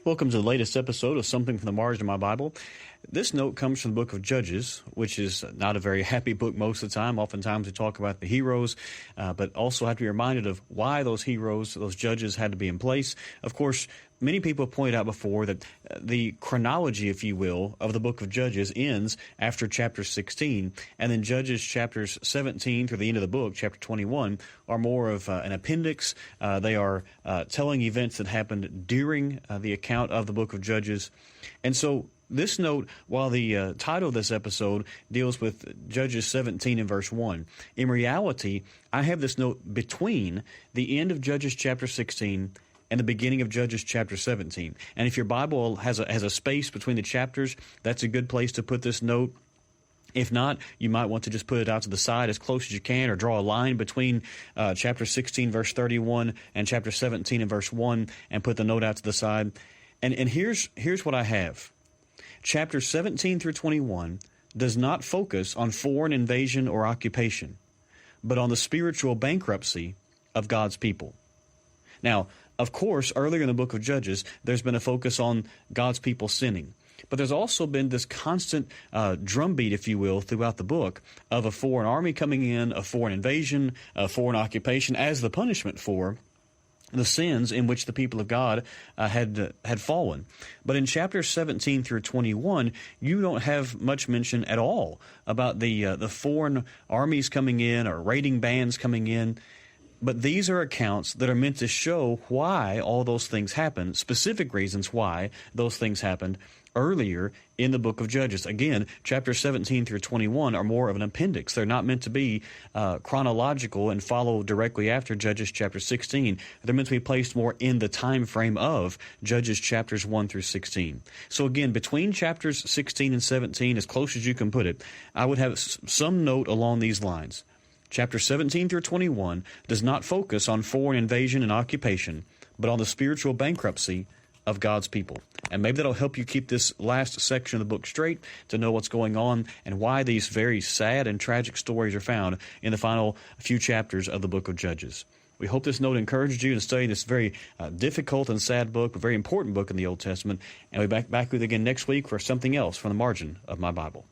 Welcome to the latest episode of Something from the Margin of My Bible. This note comes from the book of Judges, which is not a very happy book most of the time. Oftentimes we talk about the heroes, but also have to be reminded of why those heroes, those judges, had to be in place. Of course, many people have pointed out before that the chronology, if you will, of the book of Judges ends after chapter 16, and then Judges chapters 17 through the end of the book, chapter 21, are more of an appendix. They are telling events that happened during the account of the book of Judges. And so this note, while the title of this episode deals with Judges 17 and verse 1, in reality, I have this note between the end of Judges chapter 16 and the beginning of Judges chapter 17. And if your Bible has a space between the chapters, that's a good place to put this note. If not, you might want to just put it out to the side as close as you can, or draw a line between chapter 16, verse 31, and chapter 17 and verse 1, and put the note out to the side. And here's what I have. Chapter 17 through 21 does not focus on foreign invasion or occupation, but on the spiritual bankruptcy of God's people. Now, of course, earlier in the book of Judges, there's been a focus on God's people sinning. But there's also been this constant drumbeat, if you will, throughout the book of a foreign army coming in, a foreign invasion, a foreign occupation as the punishment for the sins in which the people of God had fallen. But in chapters 17 through 21, you don't have much mention at all about the foreign armies coming in or raiding bands coming in. But these are accounts that are meant to show why all those things happened, specific reasons why those things happened earlier in the book of Judges. Again, chapters 17 through 21 are more of an appendix. They're not meant to be chronological and follow directly after Judges chapter 16. They're meant to be placed more in the time frame of Judges chapters 1 through 16. So again, between chapters 16 and 17, as close as you can put it, I would have some note along these lines. Chapter 17 through 21 does not focus on foreign invasion and occupation, but on the spiritual bankruptcy of God's people. And maybe that'll help you keep this last section of the book straight, to know what's going on and why these very sad and tragic stories are found in the final few chapters of the book of Judges. We hope this note encouraged you to study this very difficult and sad book, a very important book in the Old Testament. And we'll be back with you again next week for something else from the margin of my Bible.